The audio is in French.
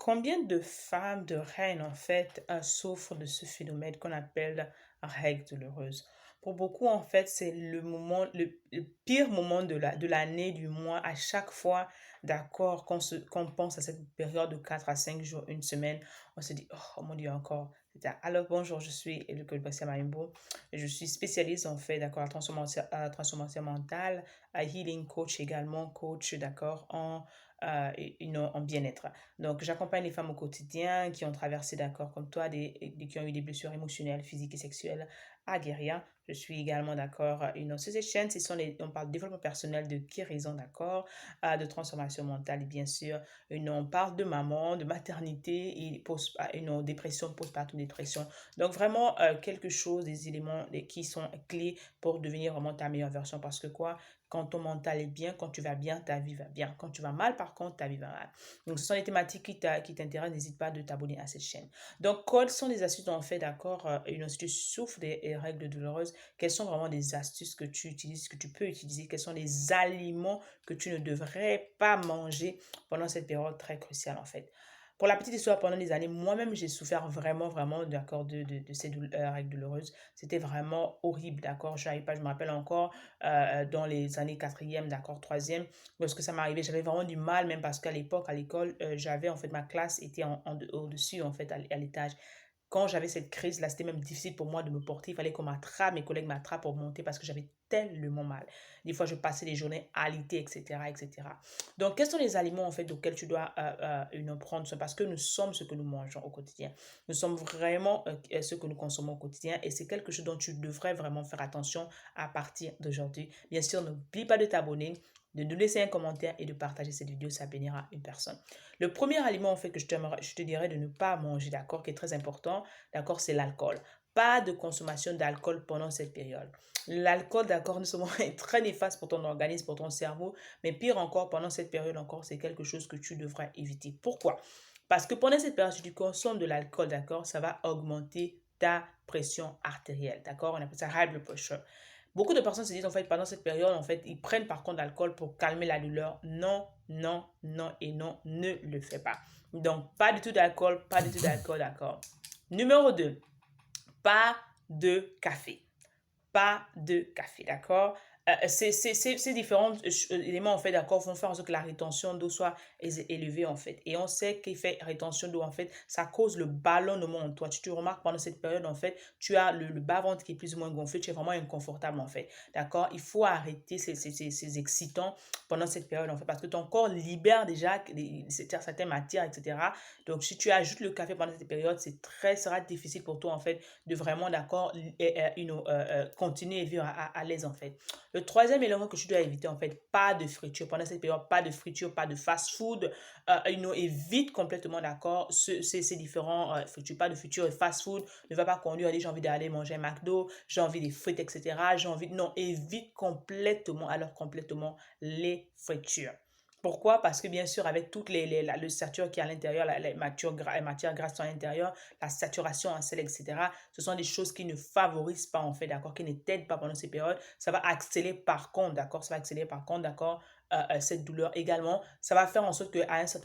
Combien de femmes, de reines, en fait, souffrent de ce phénomène qu'on appelle règles douloureuses? Pour beaucoup, en fait, c'est le pire moment de l'année, du mois, à chaque fois, d'accord, qu'on pense à cette période de 4 à 5 jours, une semaine, on se dit, oh mon Dieu, encore. Alors, bonjour, je suis Eluko Bassia Maimbo. Je suis spécialiste, en fait, d'accord, transformation mentale, à healing coach également, coach, d'accord, en bien-être. Donc, j'accompagne les femmes au quotidien qui ont traversé, d'accord, comme toi, qui ont eu des blessures émotionnelles, physiques et sexuelles à guérir. Je suis également, d'accord, sur ces chaînes, on parle de développement personnel, de guérison, d'accord, de transformation mentale et bien sûr, on parle de maman, de maternité et dépression, postpartum dépression. Donc, vraiment, quelque chose, des éléments qui sont clés pour devenir vraiment ta meilleure version parce que quoi, quand ton mental est bien, quand tu vas bien, ta vie va bien. Quand tu vas mal, par contre, ta vie va mal. Donc, ce sont les thématiques qui t'intéressent. N'hésite pas de t'abonner à cette chaîne. Donc, quelles sont les astuces en fait, d'accord, si tu souffres des règles douloureuses, quelles sont vraiment des astuces que tu utilises, que tu peux utiliser, quels sont les aliments que tu ne devrais pas manger pendant cette période très cruciale en fait. Pour la petite histoire, pendant des années, moi-même, j'ai souffert vraiment, vraiment, d'accord, de ces règles douloureuses. C'était vraiment horrible, d'accord. Je me rappelle encore, dans les années quatrième, d'accord, troisième, lorsque ça m'arrivait, j'avais vraiment du mal, même parce qu'à l'époque, à l'école, en fait, ma classe était au-dessus, en fait, à l'étage. Quand j'avais cette crise-là, c'était même difficile pour moi de me porter. Il fallait qu'on m'attrape, mes collègues m'attrapent pour monter parce que j'avais tellement mal. Des fois, je passais les journées alitées, etc., etc. Donc, quels sont les aliments, en fait, auxquels tu dois prendre soin? Parce que nous sommes ce que nous mangeons au quotidien. Nous sommes vraiment ce que nous consommons au quotidien et c'est quelque chose dont tu devrais vraiment faire attention à partir d'aujourd'hui. Bien sûr, n'oublie pas de t'abonner, de nous laisser un commentaire et de partager cette vidéo, ça bénira une personne. Le premier aliment, en fait, que je te dirais de ne pas manger, d'accord, qui est très important, d'accord, c'est l'alcool. Pas de consommation d'alcool pendant cette période. L'alcool, d'accord, non seulement est très néfaste pour ton organisme, pour ton cerveau, mais pire encore, pendant cette période encore, c'est quelque chose que tu devrais éviter. Pourquoi? Parce que pendant cette période, si tu consommes de l'alcool, d'accord, ça va augmenter ta pression artérielle, d'accord? On appelle ça high blood pressure. Beaucoup de personnes se disent, en fait, pendant cette période, en fait, ils prennent par contre l'alcool pour calmer la douleur. Non, non, non et non, ne le fais pas. Donc, pas du tout d'alcool, pas du tout d'alcool, d'accord. Numéro 2, pas de café. Pas de café, d'accord? Ces différents éléments, en fait, d'accord, vont faire en sorte que la rétention d'eau soit élevée, en fait. Et on sait qu'il fait rétention d'eau, en fait, ça cause le ballonnement en toi. Tu te remarques pendant cette période, en fait, tu as le bas-ventre qui est plus ou moins gonflé, tu es vraiment inconfortable, en fait. D'accord? Il faut arrêter ces excitants pendant cette période, en fait, parce que ton corps libère déjà certaines matières, etc. Donc, si tu ajoutes le café pendant cette période, sera difficile pour toi, en fait, de vraiment, d'accord, continuer et vivre à l'aise, en fait. Le troisième élément que tu dois éviter, en fait, pas de friture. Pendant cette période, pas de friture, pas de fast-food. Évite complètement, d'accord, ces différents fritures. Pas de friture et fast-food. Ne va pas conduire à dire j'ai envie d'aller manger un McDo, j'ai envie des frites, etc. Non, évite complètement, alors complètement les fritures. Pourquoi? Parce que bien sûr, avec toutes le sature qui est à l'intérieur, les matières grasses à l'intérieur, la saturation en sel, etc., ce sont des choses qui ne favorisent pas, en fait, d'accord, qui ne t'aident pas pendant ces périodes. Ça va accélérer par contre, d'accord, ça va accélérer par contre, d'accord, cette douleur également. Ça va faire en sorte qu'à un certain